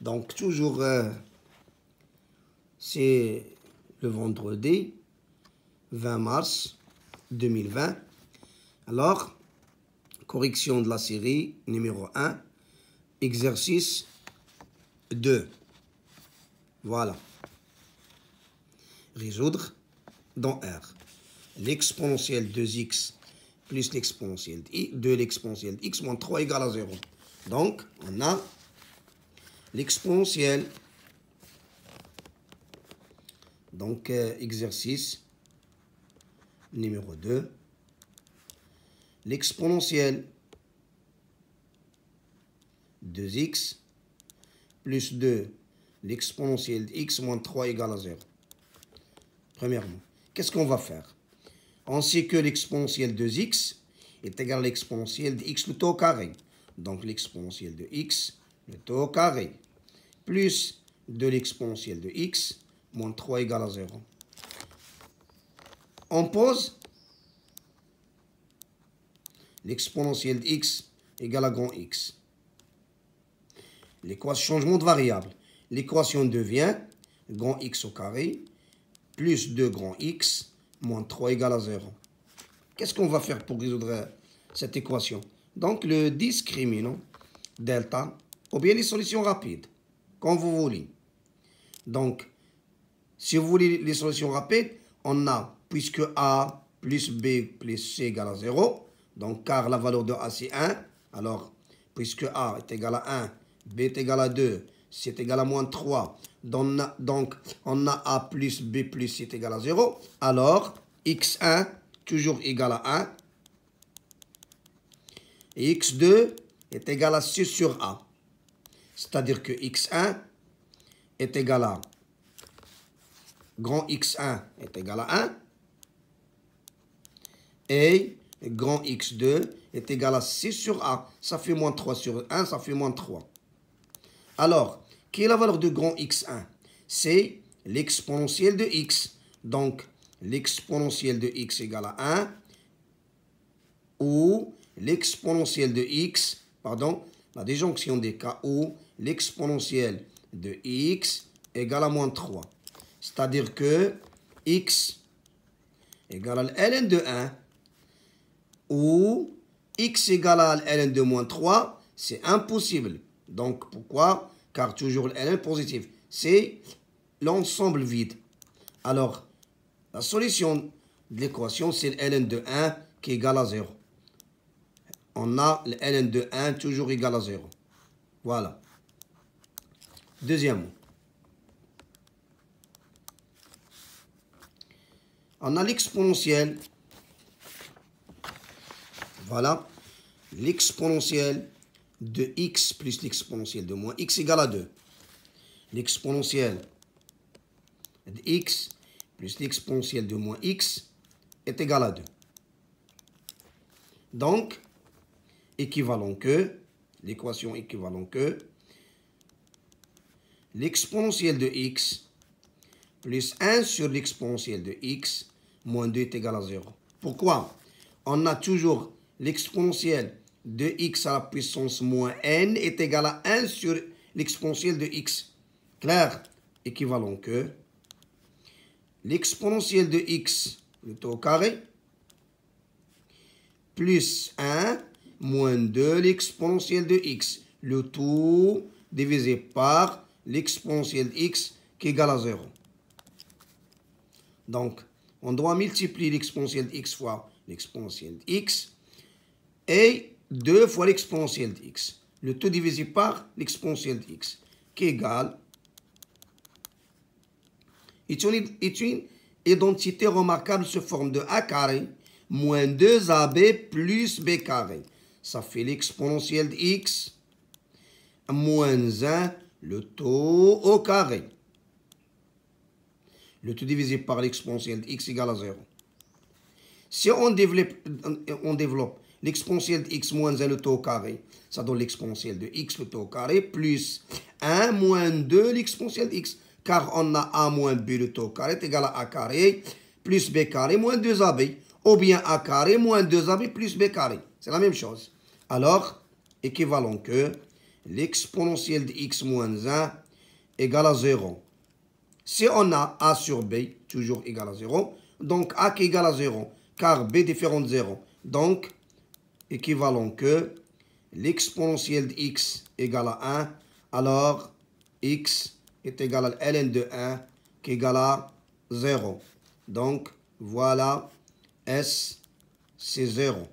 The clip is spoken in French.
Donc, toujours, c'est le vendredi 20 mars 2020. Alors, correction de la série numéro 1, exercice 2. Voilà. Résoudre dans R. L'exponentielle de x plus l'exponentielle de l'exponentielle de x moins 3 égale à 0. Donc, on a l'exponentielle. Donc, exercice numéro 2. L'exponentielle de x plus 2, l'exponentielle de x moins 3 égale à 0. Premièrement, qu'est-ce qu'on va faire? On sait que l'exponentielle de x est égale à l'exponentielle de x le tout au carré. Donc, l'exponentielle de x le tout au carré plus de l'exponentielle de x moins 3 égale à 0. On pose l'exponentielle de x égale à grand x. L'équation changement de variable. L'équation devient grand x au carré plus 2 grand x moins 3 égale à 0. Qu'est-ce qu'on va faire pour résoudre cette équation? Donc, le discriminant delta, ou bien les solutions rapides, quand vous voulez. Donc, si vous voulez les solutions rapides, on a, puisque a plus b plus c égale à 0, donc car la valeur de a c'est 1, alors, puisque a est égal à 1, b est égal à 2, c est égal à moins 3, donc on a a plus b plus c est égal à 0, alors x1 toujours égal à 1, et x2 est égal à c sur a. C'est-à-dire que x1 est égal à grand x1 est égal à 1 et grand x2 est égal à c sur a. Ça fait moins 3 sur 1, ça fait moins 3. Alors, quelle est la valeur de grand x1? C'est l'exponentielle de x. Donc, l'exponentielle de x égale à 1 ou l'exponentielle de x, pardon, la déjonction des cas où l'exponentielle de x égale à moins 3. C'est-à-dire que x égale à ln de 1 ou x égale à ln de moins 3, c'est impossible. Donc, pourquoi? Car toujours ln positif. C'est l'ensemble vide. Alors, la solution de l'équation, c'est ln de 1 qui est égal à 0. On a ln de 1 toujours égal à 0. Voilà. Deuxièmement. On a l'exponentielle. Voilà. L'exponentielle de x plus l'exponentielle de moins x égale à 2. L'exponentielle de x plus l'exponentielle de moins x est égale à 2. Donc, équivalent que, l'équation équivalent que, l'exponentielle de x plus 1 sur l'exponentielle de x moins 2 est égal à 0. Pourquoi? On a toujours l'exponentielle de x à la puissance moins n est égal à 1 sur l'exponentielle de x. Clair? Équivalent que l'exponentielle de x, le tout au carré, plus 1 moins 2 l'exponentielle de x, le tout divisé par l'exponentielle de x qui est égal à 0. Donc, on doit multiplier l'exponentielle de x fois l'exponentielle de x et 2 fois l'exponentielle de x. Le tout divisé par l'exponentielle de x qui est égal. Est une identité remarquable sous forme de a carré moins 2ab plus b carré. Ça fait l'exponentielle de x moins 1 le tout au carré. Le tout divisé par l'exponentielle de x égale à 0. Si on développe l'exponentielle de x moins 1 le tout au carré, ça donne l'exponentielle de x le tout au carré plus 1 moins 2 l'exponentielle de x. Car on a a moins b le tout au carré est égal à a carré plus b carré moins 2ab. Ou bien a carré moins 2ab plus b carré. C'est la même chose. Alors, équivalent que l'exponentielle de x moins 1 égale à 0. Si on a a sur b, toujours égal à 0, donc a qui est égal à 0, car b différent de 0. Donc, équivalent que l'exponentielle de x égale à 1, alors x est égal à ln de 1 qui est égal à 0. Donc, voilà, S, c'est 0.